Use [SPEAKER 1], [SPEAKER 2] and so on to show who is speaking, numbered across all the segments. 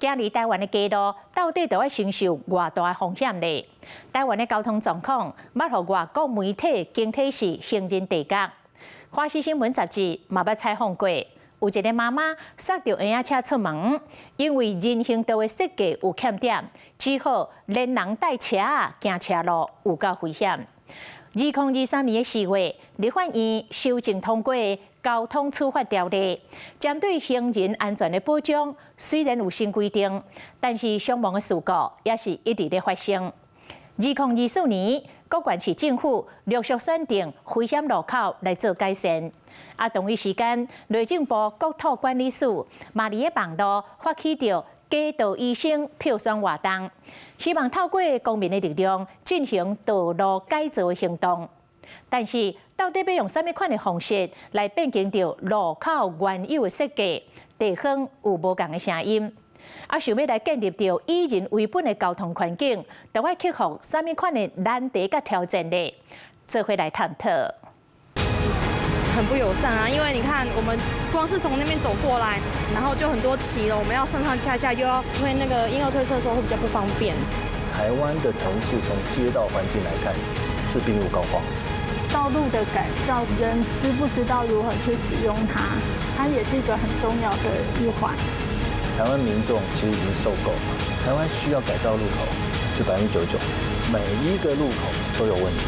[SPEAKER 1] 行离台湾的街路，到底就要承受偌大的风险呢？台湾的交通状况，捌互外国媒体经体是行人地角。华视新闻杂志嘛捌采访过，有一个妈妈塞着婴仔车出门，因为人行道的设计有欠点，只好连人带车行车路，有够危险。2023年的4月，立法院修正通过《交通处罚条例》，针对行人安全的保障，虽然有新规定，但是伤亡的事故也是一直在发生。2024年，各县市政府陆续选定危险路口来做改善。同一时间，内政部国土管理署嘛伫个网络发起着街道医生票选活动，希望透过公民的力量进行道路改造的行动。但是，到底要用什么款的方式来变更着路口原有的设计？地方有无同的声音。想要来建立着以人为本的交通环境，就要克服什么款的难题甲挑战呢？这回来探讨。
[SPEAKER 2] 很不友善啊，因为你看，我们光是从那边走过来，然后就很多骑了，我们要上上下下，又要推那个婴儿推车的时候会比较不方便。
[SPEAKER 3] 台湾的城市从街道环境来看是病入膏肓。
[SPEAKER 4] 道路的改造，人知不知道如何去使用它，它也是一个很重要的一环。
[SPEAKER 3] 台湾民众其实已经受够了，台湾需要改造路口是99%，每一个路口都有问题。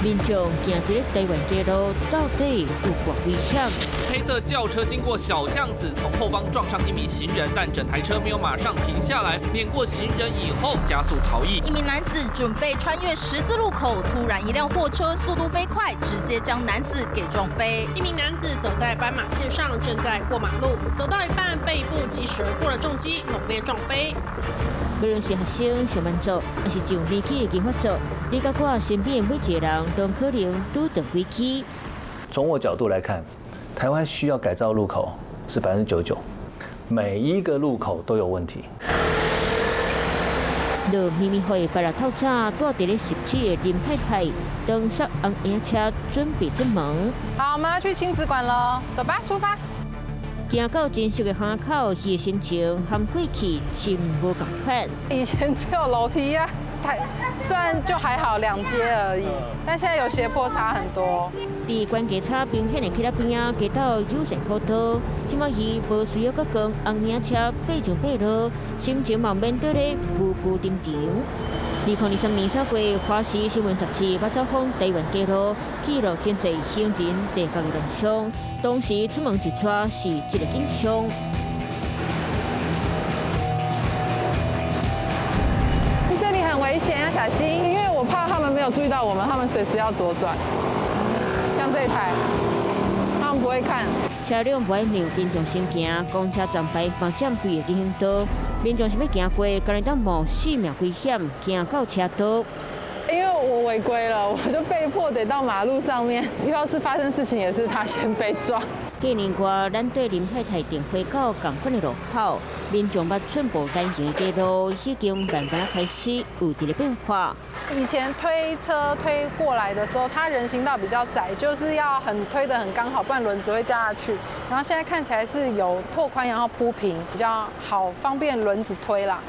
[SPEAKER 5] 民众行伫咧台湾街路，到底有多危险？
[SPEAKER 6] 黑色轿车经过小巷子，从后方撞上一名行人，但整台车没有马上停下来，碾过行人以后加速逃逸。
[SPEAKER 7] 一名男子准备穿越十字路口，突然一辆货车速度飞快，直接将男子给撞飞。
[SPEAKER 8] 一名男子走在斑马线上，正在过马路，走到一半被一部疾驶而过的重机猛烈撞飞。
[SPEAKER 5] 无论是学生上班族，还是上年纪的警发族，你甲我身边每一个人，都可能拄到危机。
[SPEAKER 3] 从我角度来看，台湾需要改造路口是99%，每一个路口都有问题。
[SPEAKER 5] 路秘密会白日透早住伫咧17的林太太，登上红婴车准备出门。
[SPEAKER 9] 好，我们要去亲子馆喽，走吧，出发。
[SPEAKER 5] 行到真实的巷口，伊的心情和过去真无共款。
[SPEAKER 9] 以前只有楼梯呀，虽然就还好2阶而已，但现在有斜坡差很多。
[SPEAKER 5] 伫关街车明显的起了边啊，街道有线坡道，即摆伊无需要搁跟红婴车爬上爬落，心情嘛面对咧浮浮沉沉。2023年3月，华视新闻杂志捌走访台湾街路，记录真侪行人地角的乱象。当时出门一撮是一个景象。
[SPEAKER 9] 这里很危险，要小心，因为我怕他们没有注意到我们，他们随时要左转。像这一台，他们不会看。
[SPEAKER 5] 车辆不爱让民众先行，公车站牌嘛占规个人行道，民众是要行过，敢若当冒性命危险，行到车道。
[SPEAKER 9] 因为我违规了，我就被迫得到马路上面。要是发生事情，也是他先被撞。
[SPEAKER 5] 过年外，咱对林太太订回到同款的路口，民众捌寸步难行的街路，已经慢慢开始有一个变化。
[SPEAKER 9] 以前推车推过来的时候，它人行道比较窄，就是要推得很刚好，不然轮子会掉下去。然后现在看起来是有拓宽，然后铺平，比较好方便轮子推啦。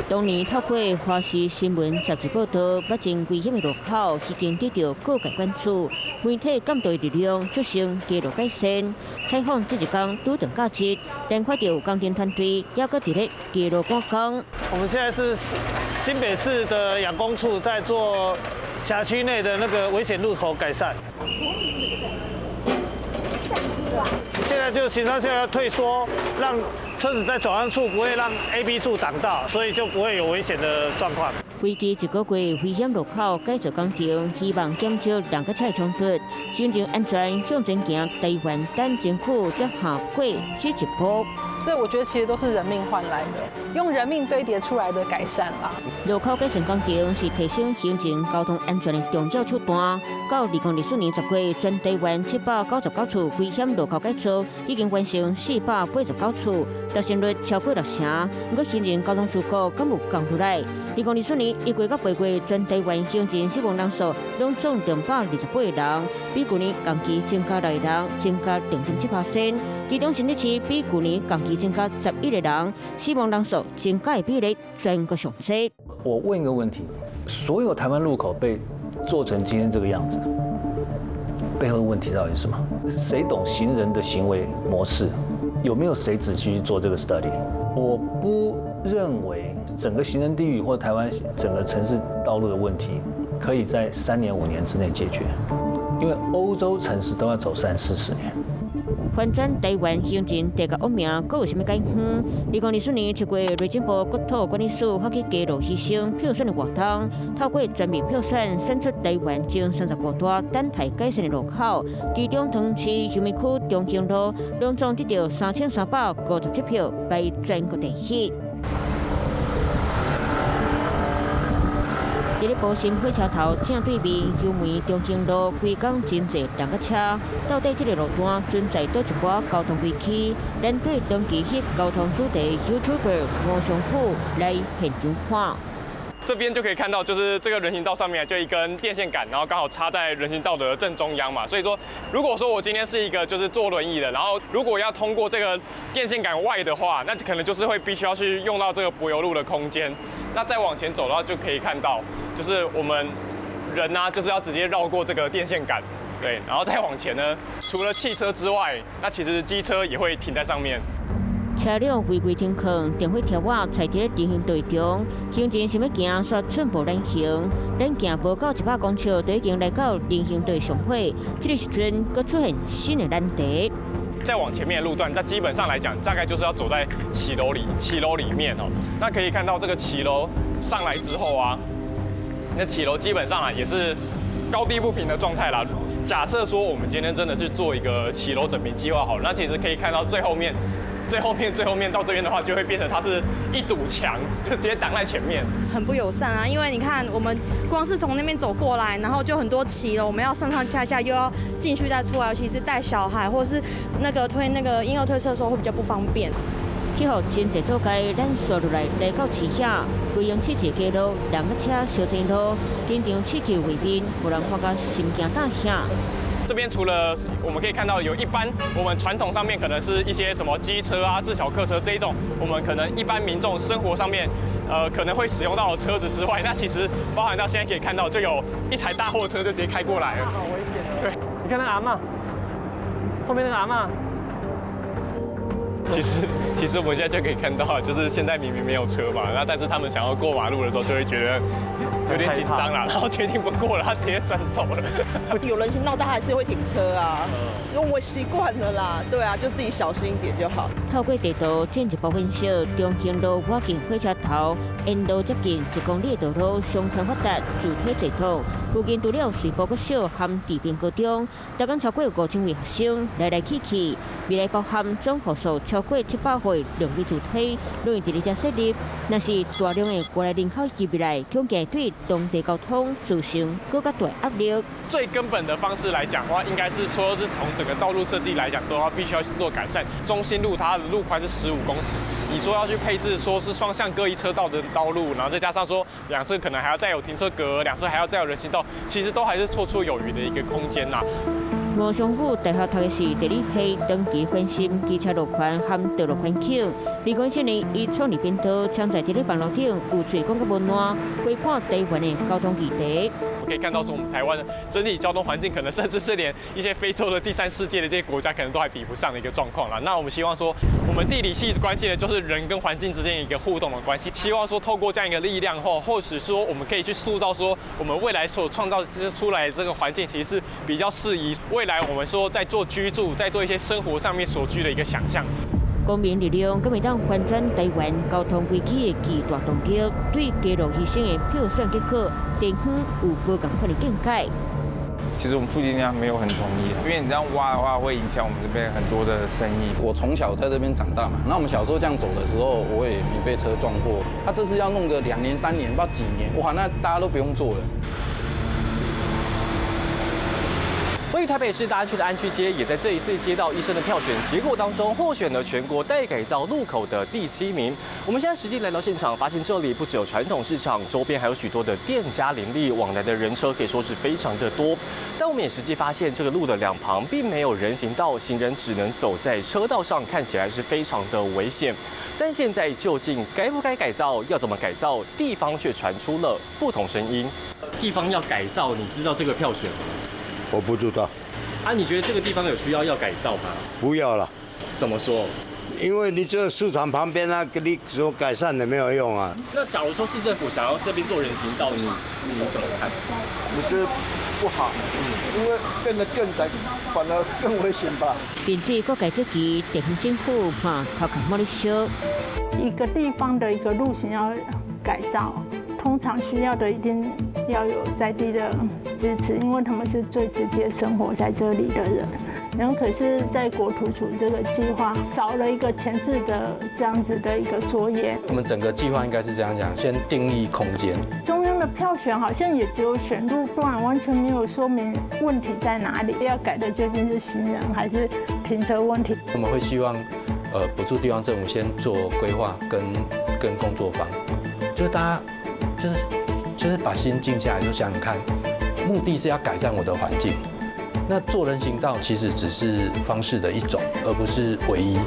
[SPEAKER 5] 当年透过华视新闻杂志报道，捌真危险的路口已经得到各界关注。媒体监督力量促成街路改善。采访这一天拄等假日，连看到工程团队也搁伫咧街路赶工。
[SPEAKER 10] 我们现在是新北市的养工处在做辖区内的那个危险路口改善。现在就行车线要退缩，让车子在转弯处不会让 A、B 柱挡到，所以就不会有危险的状况。
[SPEAKER 5] 为期1个月危险路口改造工程，希望减少人甲车的冲突，行人安全向前行。台湾等政府才下过这一步。
[SPEAKER 9] 这我觉得其实都是人命换来的，用人命堆叠出来的改善啦。
[SPEAKER 5] 路口改善工程是提升行人交通安全的重要手段。到2024年10月，全台湾799处危险路口改造已经完成489处，达成率超过60%。不过，行人交通事故敢有降下来？2024年1月到8月，全台湾行人死亡人数拢总228个人，比去年同期增加6个人，增加0.7%。其中新北市比去年同期增加11个人，死亡人数增加的比例全国上低。
[SPEAKER 3] 我问一个问题：所有台湾路口被做成今天这个样子，背后的问题到底是什么？谁懂行人的行为模式？有没有谁仔细去做这个 study？ 我不认为整个行人地狱或台湾整个城市道路的问题可以在3年5年之内解决，因为欧洲城市都要走30-40年。
[SPEAKER 5] 反转台湾行人地价恶名，阁有啥物改观？2024年7月，内政部国土管理署发起加入牺牲票选的活动，透过全面票选，选出台湾前35大等待改善的路口，其中塘市游民区中兴路拢总得到3357票，排全国第1。伫咧步行火车头正对面游民中兴路，规工真侪人甲车，到底这个路段存在倒一寡交通危机？咱对长期翕交通主题 YouTuber 吴尚虎来现场看。
[SPEAKER 11] 这边就可以看到，就是这个人行道上面就一根电线杆，然后刚好插在人行道的正中央嘛。所以说，如果说我今天是一个就是坐轮椅的，然后如果要通过这个电线杆外的话，那可能就是会必须要去用到这个柏油路的空间。那再往前走的话，就可以看到，就是我们人啊，就是要直接绕过这个电线杆，对，然后再往前呢，除了汽车之外，那其实机车也会停在上面。
[SPEAKER 5] 车辆违规停靠，电火条瓦踩伫咧人行道中，行人想要行煞寸步难行，咱行无到100公尺，就已经来到人行道上坡。这个时阵，佫出现新的难题。
[SPEAKER 11] 再往前面的路段，那基本上来讲，大概就是要走在骑楼里面哦。那可以看到这个骑楼上来之后啊，那骑楼基本上啊也是高低不平的状态啦。假设说我们今天真的是做一个骑楼整平计划好了，那其实可以看到最后面到这边的话，就会变成它是一堵墙，就直接挡在前面，
[SPEAKER 2] 很不友善啊。因为你看，我们光是从那边走过来，然后就很多骑楼，我们要上上下下，又要进去再出来，尤其是带小孩或是那个推那个婴儿推车的时候，会比较不方便。
[SPEAKER 5] 气候真侪阻街，咱刷落来到市下，规用市街街路，人甲车小前路，经常市区为面，互人看到心惊胆吓。
[SPEAKER 11] 这边除了我们可以看到有一般我们传统上面可能是一些什么机车啊、自小客车这一种，我们可能一般民众生活上面可能会使用到的车子之外，那其实包含到现在可以看到，就有一台大货车就直接开过来了，好危险哦！对，你看那个阿嬷，后面那个阿嬷。其实我们现在就可以看到，就是现在明明没有车嘛，那但是他们想要过马路的时候，就会觉得有点紧张啦，然后决定不过了，他直接转走了。
[SPEAKER 12] 有人行道，但还是会停车啊，因为我习惯了啦。对啊，就自己小心一点就好。
[SPEAKER 5] 透过地图进一步分析，中兴路跨境火车头沿路接近1公里的道路，商圈发达，主体济土。附近除了水波国小和地平高中，大概超过5000位学生来去，未来包含总户数超过700户2位主体，容易伫咧遮设立。若是大量的过来人口入来，恐惊对当地交通造成更加大压力。
[SPEAKER 11] 最根本的方式来讲的话，应该是说是从整个道路设计来讲，都要必须要去做改善。中兴路它的路宽是15公尺，你说要去配置说是双向各一车道的道路，然后再加上说2侧可能还要再有停车格，2侧还要再有人行道，其实都还是绰绰有余的一个空间呐。
[SPEAKER 5] 吴尚虎大学读的是地理系，长期关心机车路权和道路环境。2017年，伊创立频道，常在地理网络顶有推广个温暖，回看台湾的交通议题。
[SPEAKER 11] 可以看到，说我们台湾的整体交通环境，可能甚至是连一些非洲的第三世界的这些国家，可能都还比不上的一个状况了。那我们希望说，我们地理系关系的就是人跟环境之间一个互动的关系。希望说，透过这样一个力量后，或许说我们可以去塑造说，我们未来所创造出来的这个环境，其实是比较适宜未来我们说在做居住、在做一些生活上面所居的一个想象。
[SPEAKER 5] 公民力量敢会当翻转台湾交通危机的巨大动力，对加入牺牲的票选结果，地方有无同款的见解？
[SPEAKER 13] 其实我们附近这样没有很同意，因为你这样挖的话，会影响我们这边很多的生意。
[SPEAKER 14] 我从小在这边长大嘛，那我们小时候这样走的时候，我也没被车撞过。他这次要弄个2年3年，不知道几年，哇，那大家都不用做了。
[SPEAKER 15] 于台北市大安区的安区街，也在这一次接到医生的票选结果当中，获选了全国待改造路口的第7名。我们现在实际来到现场，发现这里不只有传统市场，周边还有许多的店家林立，往来的人车可以说是非常的多。但我们也实际发现，这个路的两旁并没有人行道，行人只能走在车道上，看起来是非常的危险。但现在究竟该不该改造，要怎么改造，地方却传出了不同声音。地方要改造，你知道这个票选吗？
[SPEAKER 16] 我不知道。
[SPEAKER 15] 啊，你觉得这个地方有需要改造吗？
[SPEAKER 16] 不要了。
[SPEAKER 15] 怎么说？
[SPEAKER 16] 因为你这个市场旁边啊，给你说改善的没有用啊。
[SPEAKER 15] 那假如说市政府想要这边做人行道，你怎么看？
[SPEAKER 17] 我觉得不好，因为变得更窄，反而更危险吧。
[SPEAKER 5] 面对各界质疑，地方政府头壳没得烧。
[SPEAKER 4] 一个地方的一个路型要改造，通常需要的一定要有在地的支持，因为他们是最直接生活在这里的人。然后可是，在国土处这个计划少了一个前置的这样子的一个作业。
[SPEAKER 14] 我们整个计划应该是这样讲，先定义空间。
[SPEAKER 4] 中央的票选好像也只有选路段，完全没有说明问题在哪里，要改的究竟是行人还是停车问题？
[SPEAKER 14] 我们会希望补助地方政府先做规划跟工作坊，就是大家就是把心静下来，就想想看，目的是要改善我的环境。那做人行道其实只是方式的一种，而不是唯一。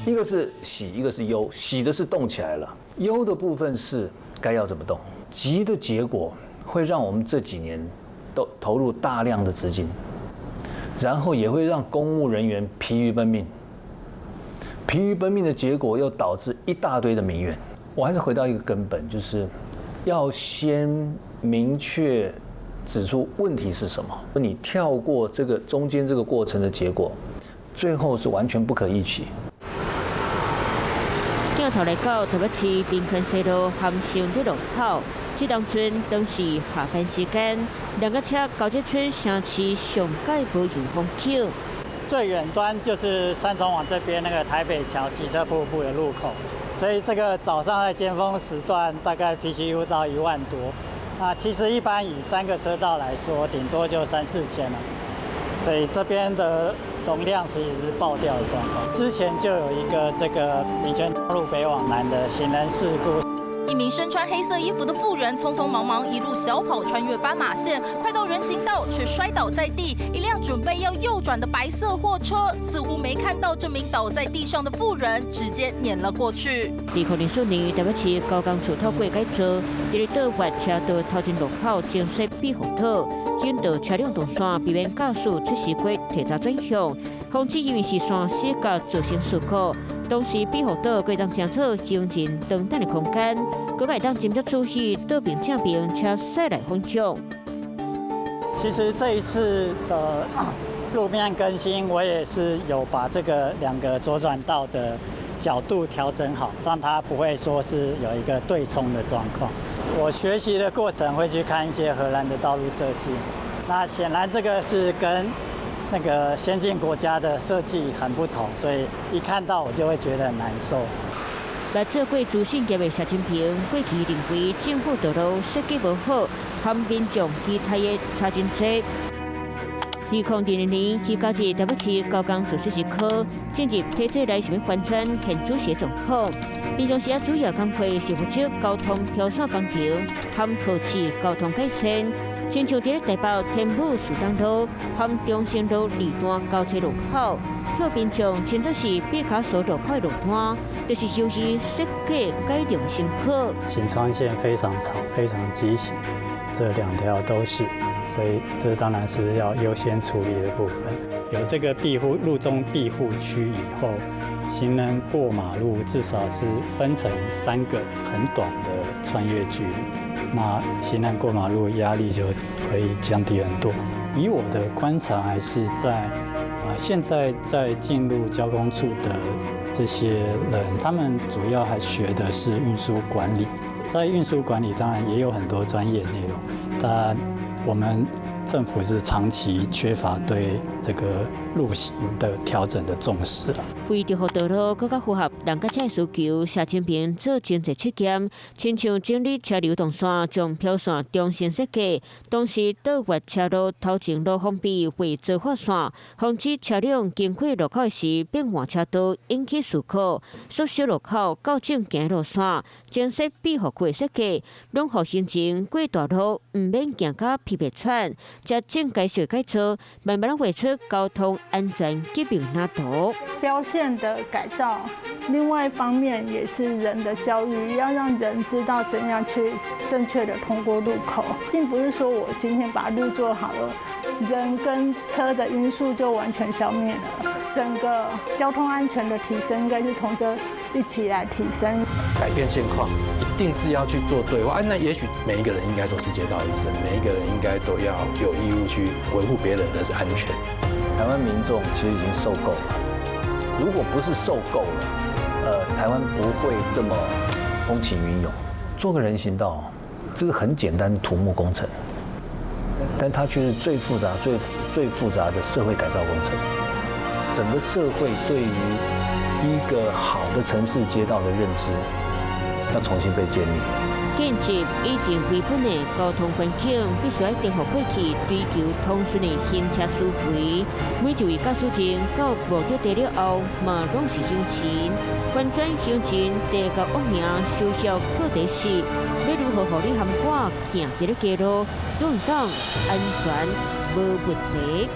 [SPEAKER 3] 一个是喜，一个是忧。喜的是动起来了，忧的部分是该要怎么动。急的结果会让我们这几年都投入大量的资金，然后也会让公务人员疲于奔命。疲于奔命的结果又导致一大堆的民怨。我还是回到一个根本，就是要先明确指出问题是什么。你跳过这个中间这个过程的结果，最后是完全不可预期。
[SPEAKER 5] 镜头来到台北市林肯西路含上的路口，这当村当时下班时间，两个车交接村城市上盖无有风景。
[SPEAKER 18] 最远端就是三重往这边那个台北桥机车瀑布的路口，所以这个早上在尖峰时段大概 PCU 到1万多。那其实一般以3个车道来说，顶多就3、4千了，所以这边的容量其实是爆掉的状况。之前就有一个这个民权路北往南的行人事故。
[SPEAKER 7] 一名身穿黑色衣服的妇人匆匆忙忙一路小跑穿越斑马线，快到人行道却摔倒在地。一辆准备要右转的白色货车似乎没看到这名倒在地上的妇人，直接碾了过去。
[SPEAKER 5] 2004年，台北市交工处透过改造，第二道越车道头前路口正式庇护道，引导车辆动线，避免驾驶出事故提早转向，防止因为视线死角造成事故。同时，庇护道可以当乘坐行人长等的空间，可以当紧急处理道边正边车驶来方向。
[SPEAKER 18] 其实这一次的路面更新，我也是有把这个2个左转道的角度调整好，让它不会说是有一个对冲的状况。我学习的过程会去看一些荷兰的道路设计，那显然这个是跟那个先进国家的设计很不同，所以一看到我就会觉得很难受。
[SPEAKER 5] 来做过资讯业的谢金平，过去认为政府道路设计无好，和民众期待的差真多。2002年，去加入台北市交工处实施科，进入体制内是要翻转现主席总统。民众时主要工会是负责交通飘散工程，和保持交通改善。亲像伫台北天母树东路和中山路二段交叉路口，叫民众称作是毕卡索路口的路段，就是由于设计改良成果。
[SPEAKER 18] 新川线非常长，非常畸形，这2条都是，所以这当然是要优先处理的部分。有这个路中庇护区以后，行人过马路至少是分成3个很短的穿越距离。那行人过马路压力就会降低很多。以我的观察，还是在现在在进入交工处的这些人，他们主要还学的是运输管理。在运输管理当然也有很多专业内容，但我们政府是长期缺乏对这个路型的调整的重视了。
[SPEAKER 5] 为着让道路更加符合人甲车的需求，谢清平做真侪测验，亲像整理车流动线，将漂线重新设计，同时倒越车路头前路封闭为做发线，防止车辆经过路口时变换车道，引起事故。缩小路口，校正行路线，精细闭合轨设计，拢互行程过大路唔免行到疲惫喘。加正改小改造，慢慢画出交通安全革命蓝图。
[SPEAKER 4] 标线的改造，另外一方面也是人的教育，要让人知道怎样去正确的通过路口，并不是说我今天把路做好了，人跟车的因素就完全消灭了。整个交通安全的提升，应该是从这一起来提升。
[SPEAKER 14] 改变现况，一定是要去做对话。那也许每一个人应该都是街道医生，每一个人应该都要有义务去维护别人的安全。
[SPEAKER 3] 台湾民众其实已经受够了，如果不是受够了，台湾不会这么风起云涌。做个人行道，这个很简单的土木工程，但它却是最复杂、最复杂的社会改造工程。整个社会对于一个好的城市街道的认知，要重新被建立。
[SPEAKER 5] 建设以前为本的交通环境，必须要颠覆过去追求通顺的行车思维。每一位驾驶人到目的地了后，嘛拢是行前，反转行前第个恶名收效课题是，要如何互你含我行伫咧街路，都会当安全无问题。